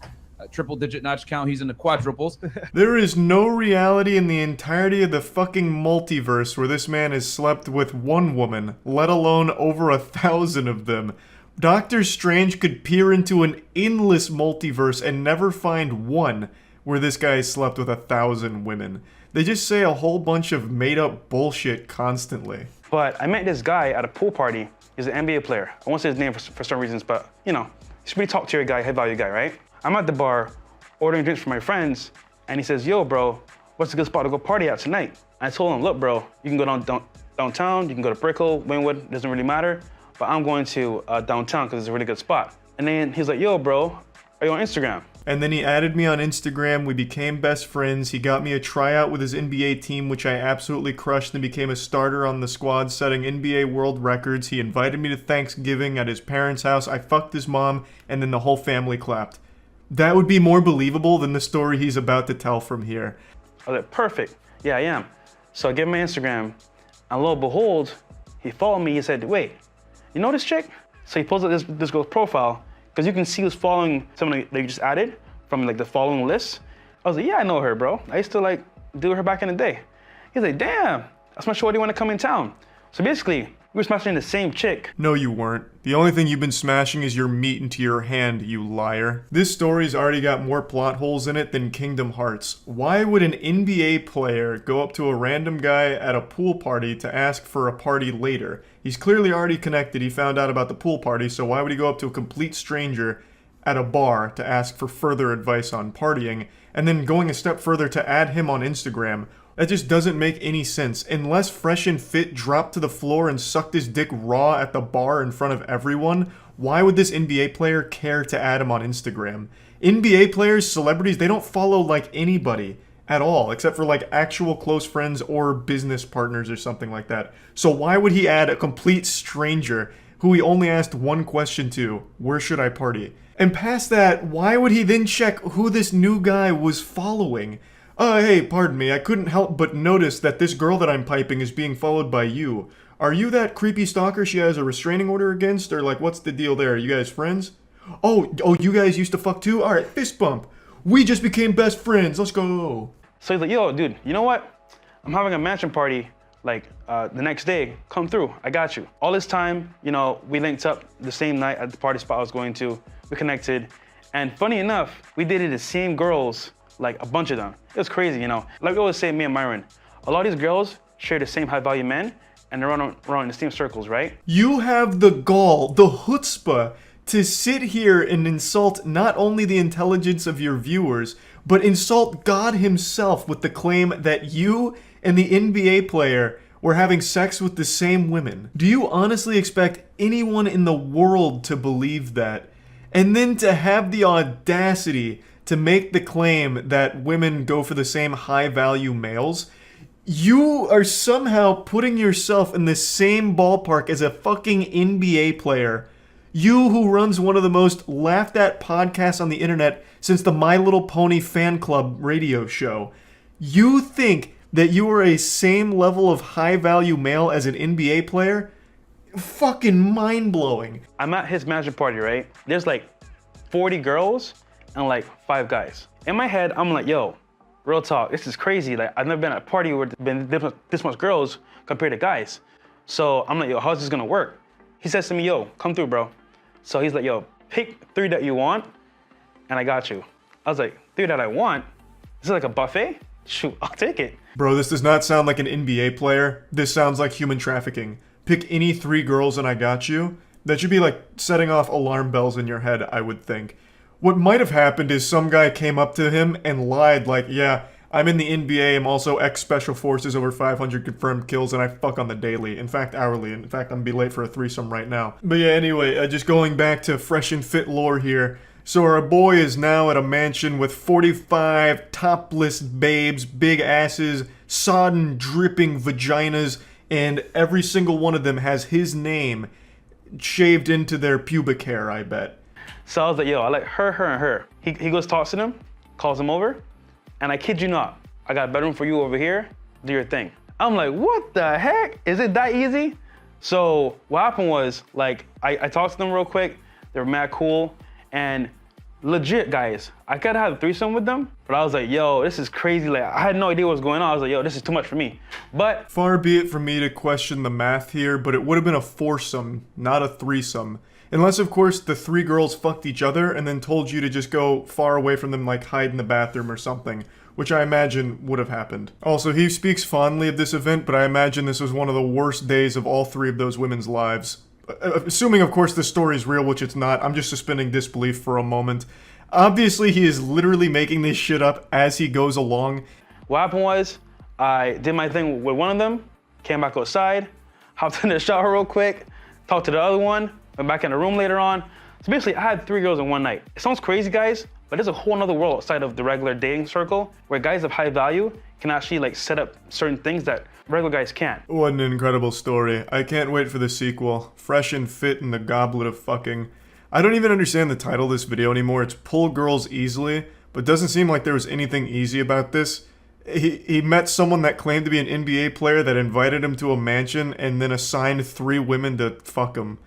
triple-digit notch count. He's in the quadruples. There is no reality in the entirety of the fucking multiverse where this man has slept with one woman, let alone over 1,000 of them. Doctor Strange could peer into an endless multiverse and never find one where this guy slept with 1,000 women. They just say a whole bunch of made-up bullshit constantly. But I met this guy at a pool party. He's an NBA player. I won't say his name for some reasons, but you know, he's a pretty top-tier guy, high-value guy, right? I'm at the bar ordering drinks for my friends, and he says, "Yo, bro, what's a good spot to go party at tonight?" I told him, "Look, bro, you can go downtown, you can go to Brickell, Wynwood, doesn't really matter, but I'm going to downtown because it's a really good spot." And then he's like, "Yo, bro, are you on Instagram?" And then he added me on Instagram, we became best friends, he got me a tryout with his NBA team, which I absolutely crushed and became a starter on the squad, setting NBA world records. He invited me to Thanksgiving at his parents' house, I fucked his mom, and then the whole family clapped. That would be more believable than the story he's about to tell from here. I was like, perfect, yeah, I am. So I gave him my Instagram, and lo and behold, he followed me, he said, "Wait, you know this chick?" So he pulls up this girl's profile, because you can see who's following someone that you just added from like the following list. I was like, "Yeah, I know her, bro. I used to like do her back in the day." He's like, "Damn, that's my shorty want to come in town." So basically, we were smashing the same chick. No, you weren't. The only thing you've been smashing is your meat into your hand, you liar. This story's already got more plot holes in it than Kingdom Hearts. Why would an NBA player go up to a random guy at a pool party to ask for a party later? He's clearly already connected, he found out about the pool party, so why would he go up to a complete stranger at a bar to ask for further advice on partying, and then going a step further to add him on Instagram? That just doesn't make any sense. Unless Fresh and Fit dropped to the floor and sucked his dick raw at the bar in front of everyone, why would this NBA player care to add him on Instagram? NBA players, celebrities, they don't follow like anybody at all, except for like actual close friends or business partners or something like that. So why would he add a complete stranger who he only asked one question to, where should I party? And past that, why would he then check who this new guy was following? Hey, pardon me, I couldn't help but notice that this girl that I'm piping is being followed by you. Are you that creepy stalker she has a restraining order against? Or like, what's the deal there? Are you guys friends? Oh, you guys used to fuck too? Alright, fist bump. We just became best friends, let's go. So he's like, yo, dude, you know what? I'm having a mansion party like the next day. Come through, I got you. All this time, you know, we linked up the same night at the party spot I was going to. We connected. And funny enough, we dated the same girls, like a bunch of them. It was crazy, you know. Like we always say, me and Myron, a lot of these girls share the same high value men and they're around in the same circles, right? You have the gall, the chutzpah, to sit here and insult not only the intelligence of your viewers, but insult God himself with the claim that you and the NBA player were having sex with the same women. Do you honestly expect anyone in the world to believe that? And then to have the audacity to make the claim that women go for the same high-value males? You are somehow putting yourself in the same ballpark as a fucking NBA player. You who runs one of the most laughed at podcasts on the internet since the My Little Pony fan club radio show. You think that you are a same level of high value male as an NBA player? Fucking mind-blowing. I'm at his mansion party, right? There's like 40 girls and like 5 guys. In my head, I'm like, yo, real talk, this is crazy. Like, I've never been at a party where there's been this much girls compared to guys. So I'm like, yo, how's this gonna work? He says to me, yo, come through, bro. So he's like, yo, pick 3 that you want, and I got you. I was like, 3 that I want? This is like a buffet? Shoot, I'll take it. Bro, this does not sound like an NBA player. This sounds like human trafficking. Pick any 3 girls and I got you. That should be like setting off alarm bells in your head, I would think. What might have happened is some guy came up to him and lied like, yeah, I'm in the NBA, I'm also ex-Special Forces, over 500 confirmed kills, and I fuck on the daily. In fact, hourly. In fact, I'm gonna be late for a threesome right now. But yeah, anyway, just going back to Fresh and Fit lore here. So our boy is now at a mansion with 45 topless babes, big asses, sodden, dripping vaginas, and every single one of them has his name shaved into their pubic hair, I bet. So I was like, yo, I like her, and her. He goes, talks to them, calls them over, and I kid you not, I got a bedroom for you over here, do your thing. I'm like, what the heck? Is it that easy? So what happened was, like, I talked to them real quick, they were mad cool, and legit, guys, I could have a threesome with them, but I was like, yo, this is crazy. Like, I had no idea what was going on. I was like, yo, this is too much for me. But far be it from me to question the math here, but it would have been a foursome, not a threesome. Unless, of course, the 3 girls fucked each other and then told you to just go far away from them, like hide in the bathroom or something, which I imagine would have happened. Also, he speaks fondly of this event, but I imagine this was one of the worst days of all 3 of those women's lives. Assuming, of course, the story is real, which it's not, I'm just suspending disbelief for a moment. Obviously, he is literally making this shit up as he goes along. What happened was, I did my thing with one of them, came back outside, hopped in the shower real quick, talked to the other one, went back in the room later on. So basically, I had 3 girls in one night. It sounds crazy, guys, but there's a whole nother world outside of the regular dating circle where guys of high value can actually like set up certain things that regular guys can't. What an incredible story. I can't wait for the sequel. Fresh and Fit in the Goblet of Fucking. I don't even understand the title of this video anymore. It's Pull Girls Easily, but it doesn't seem like there was anything easy about this. He met someone that claimed to be an NBA player that invited him to a mansion and then assigned 3 women to fuck him.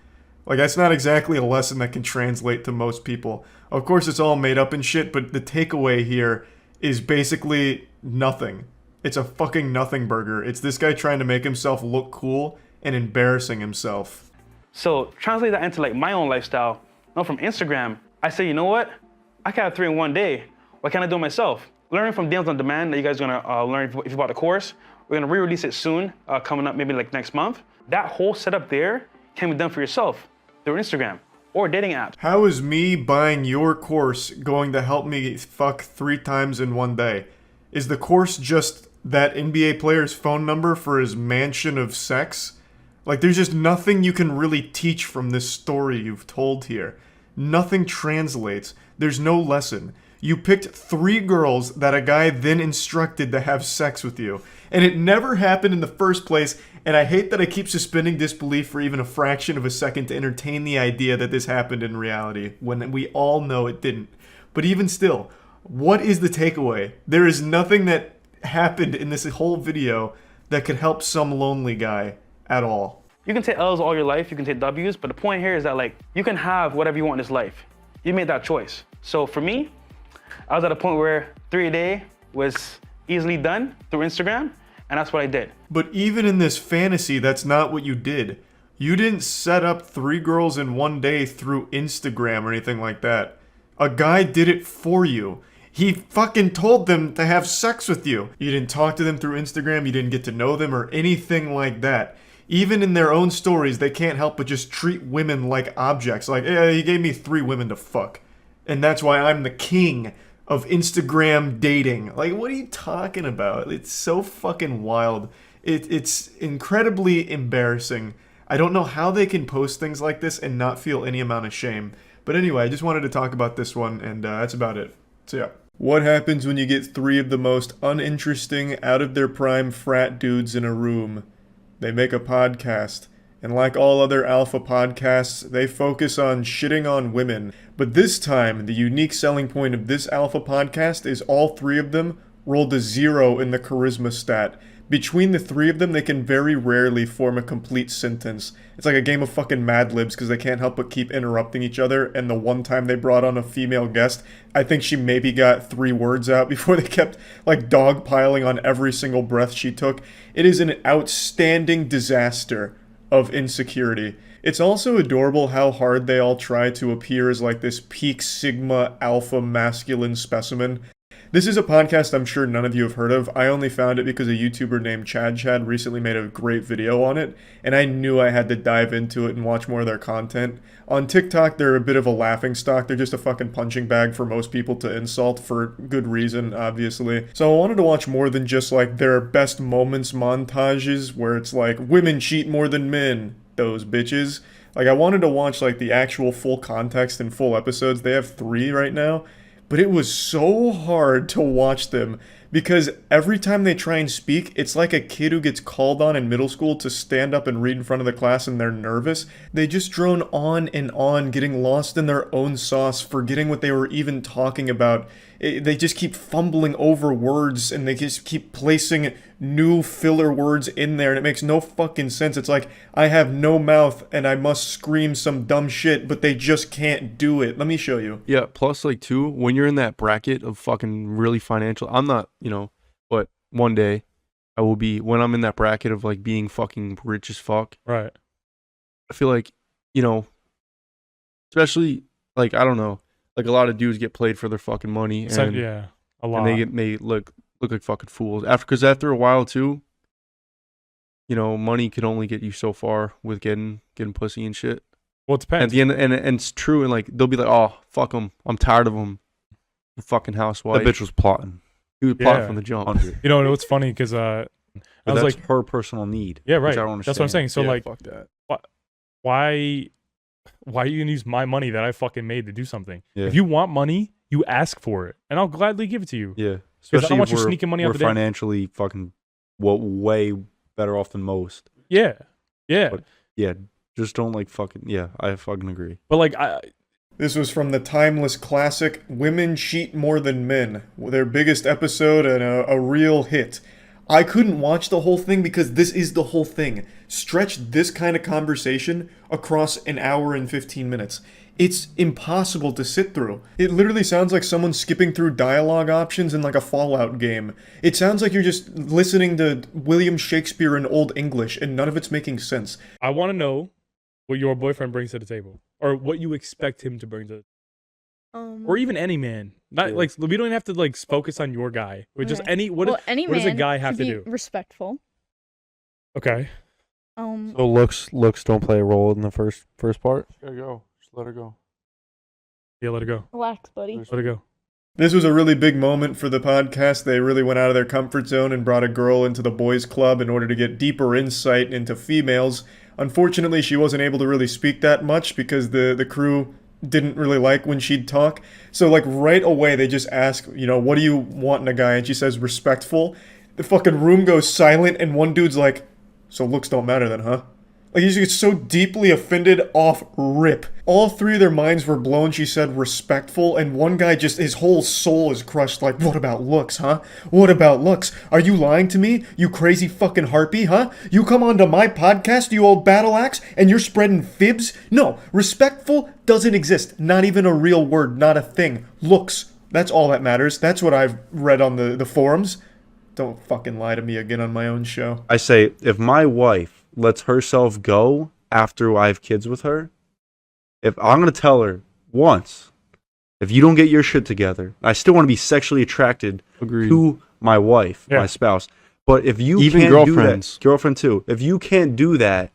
Like, that's not exactly a lesson that can translate to most people. Of course, it's all made up and shit, but the takeaway here is basically nothing. It's a fucking nothing burger. It's this guy trying to make himself look cool and embarrassing himself. So translate that into like my own lifestyle. Now from Instagram, I say, you know what? I can have 3 in one day. Why can't I do it myself? Learning from Deals on Demand that you guys are gonna learn if you bought the course. We're gonna re-release it soon, coming up maybe like next month. That whole setup there can be done for yourself through Instagram or dating apps. How is me buying your course going to help me fuck 3 times in one day? Is the course just that NBA player's phone number for his mansion of sex? Like, there's just nothing you can really teach from this story you've told here. Nothing translates. There's no lesson. You picked 3 girls that a guy then instructed to have sex with you. And it never happened in the first place, and I hate that I keep suspending disbelief for even a fraction of a second to entertain the idea that this happened in reality, when we all know it didn't. But even still, what is the takeaway? There is nothing that happened in this whole video that could help some lonely guy at all. You can take L's all your life, you can take W's, but the point here is that like, you can have whatever you want in this life. You made that choice. So for me, I was at a point where 3 a day was easily done through Instagram, and that's what I did. But even in this fantasy, that's not what you did. You didn't set up 3 girls in one day through Instagram or anything like that. A guy did it for you. He fucking told them to have sex with you. You didn't talk to them through Instagram, you didn't get to know them or anything like that. Even in their own stories, they can't help but just treat women like objects. Like, yeah, he gave me 3 women to fuck. And that's why I'm the king of Instagram dating. Like, what are you talking about? It's so fucking wild. It's incredibly embarrassing. I don't know how they can post things like this and not feel any amount of shame. But anyway, I just wanted to talk about this one, and that's about it. So yeah. What happens when you get 3 of the most uninteresting, out-of-their-prime frat dudes in a room? They make a podcast. And like all other alpha podcasts, they focus on shitting on women. But this time, the unique selling point of this alpha podcast is all 3 of them rolled a 0 in the charisma stat. Between the 3 of them, they can very rarely form a complete sentence. It's like a game of fucking Mad Libs because they can't help but keep interrupting each other. And the one time they brought on a female guest, I think she maybe got 3 words out before they kept like dogpiling on every single breath she took. It is an outstanding disaster of insecurity. It's also adorable how hard they all try to appear as like this peak sigma alpha masculine specimen. This is a podcast I'm sure none of you have heard of. I only found it because a YouTuber named Chad recently made a great video on it, and I knew I had to dive into it and watch more of their content. On TikTok, they're a bit of a laughingstock. They're just a fucking punching bag for most people to insult for good reason, obviously. So I wanted to watch more than just like their best moments montages where it's like, women cheat more than men, those bitches. Like, I wanted to watch like the actual full context and full episodes. They have 3 right now. But it was so hard to watch them because every time they try and speak, it's like a kid who gets called on in middle school to stand up and read in front of the class and they're nervous. They just drone on and on, getting lost in their own sauce, forgetting what they were even talking about. They just keep fumbling over words and they just keep placing new filler words in there and it makes no fucking sense. It's like, I have no mouth and I must scream some dumb shit, but they just can't do it. Let me show you. Yeah, plus like too, when you're in that bracket of fucking really financial, I'm not, but one day I will be, when I'm in that bracket of like being fucking rich as fuck. Right. I feel like, especially like, I don't know, like a lot of dudes get played for their fucking money. And, yeah, a lot. And they look like fucking fools. Because after a while too, money could only get you so far with getting pussy and shit. Well, it depends. At the end, and it's true, and like they'll be like, "Oh, fuck him, I'm tired of him." The fucking housewife. That bitch was plotting. He was plotting from the jump. It's funny because I was that's like, her personal need. Yeah, right. Which I don't understand. That's what I'm saying. So like, fuck that. Why are you gonna use my money that I fucking made to do something? Yeah. If you want money, you ask for it, and I'll gladly give it to you. Yeah, because I don't want you sneaking money out the We're financially fucking way better off than most. Yeah, But, yeah. Just don't like fucking, yeah, I fucking agree. But like, This was from the timeless classic, Women Cheat More Than Men, their biggest episode and a real hit. I couldn't watch the whole thing because this is the whole thing. Stretch this kind of conversation across an hour and 15 minutes. It's impossible to sit through. It literally sounds like someone skipping through dialogue options in like a Fallout game. It sounds like you're just listening to William Shakespeare in Old English and none of it's making sense. I want to know what your boyfriend brings to the table, or what you expect him to bring to, or even any man. Not like we don't have to like focus on your guy. Or just any what does a guy have to do? Respectful. Okay. So looks don't play a role in the first part. There you go. Just let her go. Yeah, let her go. Relax, buddy. Let her go. This was a really big moment for the podcast. They really went out of their comfort zone and brought a girl into the boys club in order to get deeper insight into females. Unfortunately, she wasn't able to really speak that much because the crew didn't really like when she'd talk. So like right away they just ask, you know, what do you want in a guy? And she says respectful. The fucking room goes silent and one dude's like, so looks don't matter then, huh? Like, he just gets so deeply offended off rip. All three of their minds were blown. She said respectful, and one guy just, his whole soul is crushed. Like, what about looks, huh? What about looks? Are you lying to me, you crazy fucking harpy, huh? You come onto my podcast, you old battle axe, and you're spreading fibs? No, respectful doesn't exist. Not even a real word, not a thing. Looks, that's all that matters. That's what I've read on the forums. Don't fucking lie to me again on my own show. I say, if my wife lets herself go after I have kids with her, if I'm going to tell her once, if you don't get your shit together, I still want to be sexually attracted to my wife, my spouse. But if you even can't girlfriends, do that, girlfriend too, if you can't do that,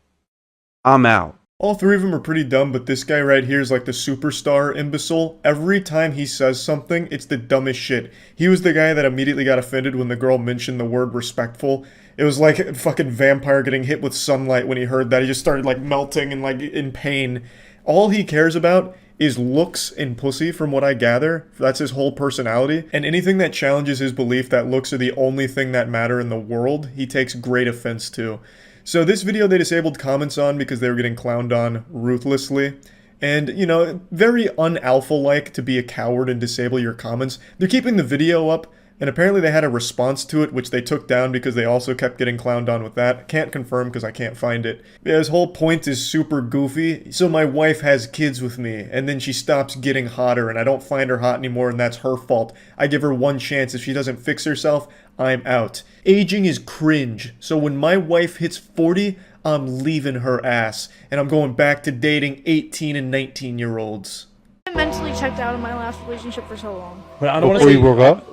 I'm out. All three of them are pretty dumb, but this guy right here is like the superstar imbecile. Every time he says something, it's the dumbest shit. He was the guy that immediately got offended when the girl mentioned the word respectful. It was like a fucking vampire getting hit with sunlight when he heard that. He just started like melting and like in pain. All he cares about is looks and pussy, from what I gather. That's his whole personality. And anything that challenges his belief that looks are the only thing that matter in the world, he takes great offense to. So this video they disabled comments on because they were getting clowned on ruthlessly. And, you know, very un-alpha-like to be a coward and disable your comments. They're keeping the video up, and apparently they had a response to it, which they took down because they also kept getting clowned on with that. Can't confirm because I can't find it. Yeah, his whole point is super goofy. So my wife has kids with me, and then she stops getting hotter, and I don't find her hot anymore, and that's her fault. I give her one chance. If she doesn't fix herself, I'm out. Aging is cringe. So when my wife hits 40, I'm leaving her ass, and I'm going back to dating 18 and 19-year-olds. I mentally checked out of my last relationship for so long. But I don't want Before to you broke up?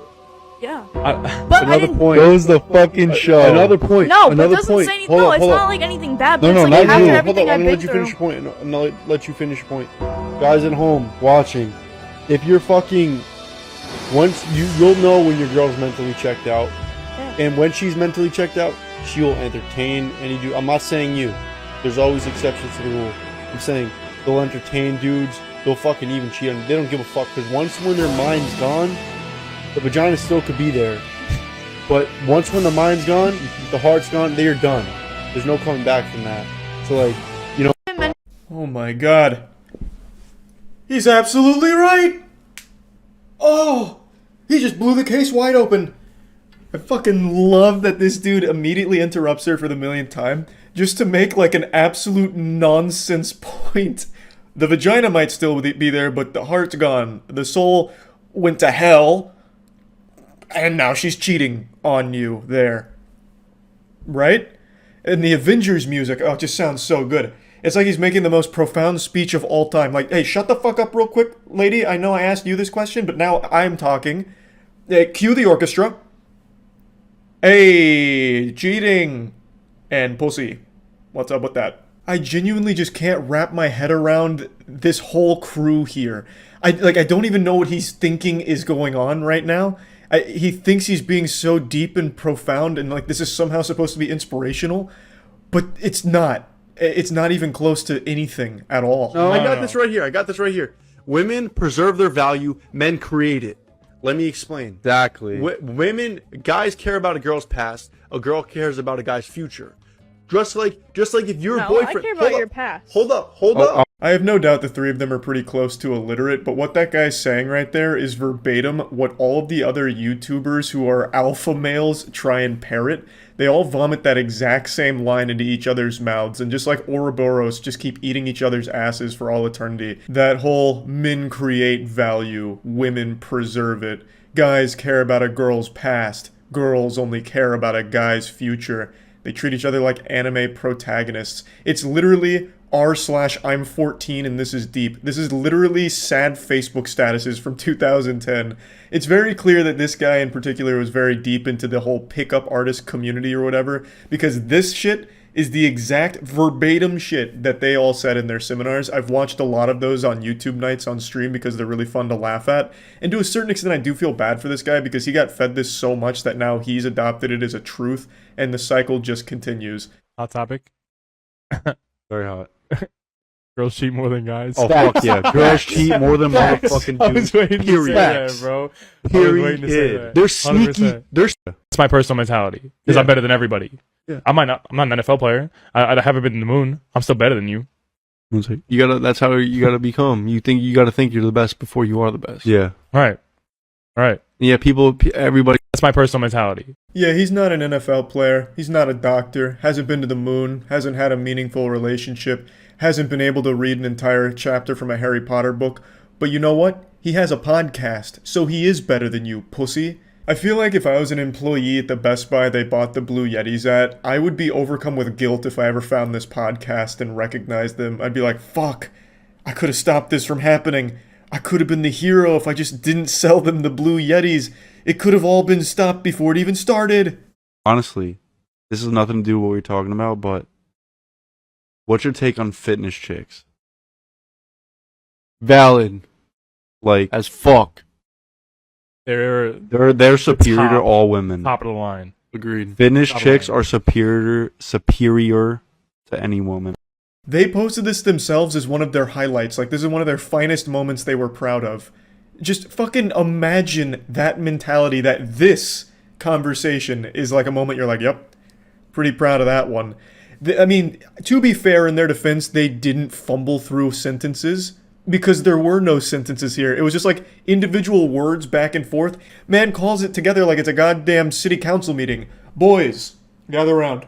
Yeah. But I didn't- point. Goes the fucking show. Another point. No, but it Another doesn't point. say anything. No, it's not like anything bad, but No, it's no, like not after you. everything Hold on, I've I'm been gonna let you through. finish your point. And I'll let you finish your point. Guys at home watching, if you're fucking, once you'll know when your girl's mentally checked out, and when she's mentally checked out, she'll entertain any dude. I'm not saying you. There's always exceptions to the rule. I'm saying they'll entertain dudes. They'll fucking even cheat on. They don't give a fuck because once when their mind's gone, the vagina still could be there. But once when the mind's gone, the heart's gone, they are done. There's no coming back from that. So like, you know. Oh my god. He's absolutely right! Oh! He just blew the case wide open. I fucking love that this dude immediately interrupts her for the millionth time just to make like an absolute nonsense point. The vagina might still be there, but the heart's gone. The soul went to hell, and now she's cheating on you there. Right? And the Avengers music, oh, it just sounds so good. It's like he's making the most profound speech of all time. Like, hey, shut the fuck up real quick, lady. I know I asked you this question, but now I'm talking. Cue the orchestra. Hey, cheating and pussy. What's up with that? I genuinely just can't wrap my head around this whole crew here. I don't even know what he's thinking is going on right now. He thinks he's being so deep and profound and like this is somehow supposed to be inspirational, but it's not. It's not even close to anything at all. No, I got this right here. I got this right here. Women preserve their value. Men create it. Let me explain. Exactly. Women, guys care about a girl's past. A girl cares about a guy's future. Just like if your boyfriend. I care about your past. Hold up. I have no doubt the three of them are pretty close to illiterate, but what that guy's saying right there is verbatim what all of the other YouTubers who are alpha males try and parrot. They all vomit that exact same line into each other's mouths, and just like Ouroboros, just keep eating each other's asses for all eternity. That whole men create value, women preserve it. Guys care about a girl's past, girls only care about a guy's future. They treat each other like anime protagonists. It's literally r/I'm 14 and this is deep. This is literally sad Facebook statuses from 2010. It's very clear that this guy in particular was very deep into the whole pickup artist community or whatever, because this shit is the exact verbatim shit that they all said in their seminars. I've watched a lot of those on YouTube nights on stream because they're really fun to laugh at. And to a certain extent, I do feel bad for this guy because he got fed this so much that now he's adopted it as a truth, and the cycle just continues. Hot topic. Very hot. Girls cheat more than guys. Oh, fuck yeah. Girls cheat more than motherfucking I was dudes. waiting to say Period. that, bro. Period. They're sneaky. 100%. It's my personal mentality because I'm better than everybody. Yeah. I'm not an NFL player. I haven't been to the moon. I'm still better than you. You gotta. That's how you gotta become. You gotta think you're the best before you are the best. Yeah. Right. Yeah. Everybody. That's my personal mentality. Yeah, he's not an NFL player. He's not a doctor. Hasn't been to the moon. Hasn't had a meaningful relationship. Hasn't been able to read an entire chapter from a Harry Potter book. But you know what? He has a podcast, so he is better than you, pussy. I feel like if I was an employee at the Best Buy they bought the Blue Yetis at, I would be overcome with guilt if I ever found this podcast and recognized them. I'd be like, fuck, I could have stopped this from happening. I could have been the hero if I just didn't sell them the Blue Yetis. It could have all been stopped before it even started. Honestly, this has nothing to do with what we're talking about, but what's your take on fitness chicks? Valid. Like, as fuck. They're superior to all women. Top of the line. Agreed. Fitness Top of chicks the line. are superior to any woman. They posted this themselves as one of their highlights. Like, this is one of their finest moments they were proud of. Just fucking imagine that mentality, that this conversation is like a moment you're like, yep, pretty proud of that one. I mean, to be fair, in their defense, they didn't fumble through sentences because there were no sentences here. It was just like individual words back and forth. Man calls it together like it's a goddamn city council meeting. Boys, gather around.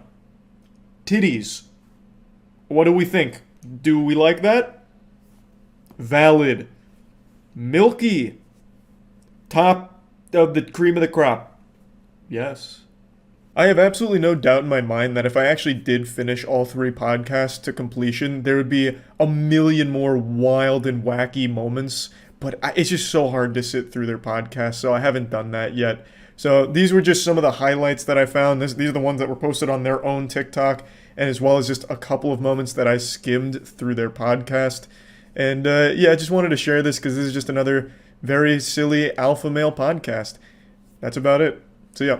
Titties. What do we think? Do we like that? Valid. Milky. Top of the cream of the crop. Yes. I have absolutely no doubt in my mind that if I actually did finish all 3 podcasts to completion, there would be a million more wild and wacky moments, but it's just so hard to sit through their podcasts, so I haven't done that yet. So these were just some of the highlights that I found. These are the ones that were posted on their own TikTok, and as well as just a couple of moments that I skimmed through their podcast. And yeah, I just wanted to share this because this is just another very silly alpha male podcast. That's about it. See ya.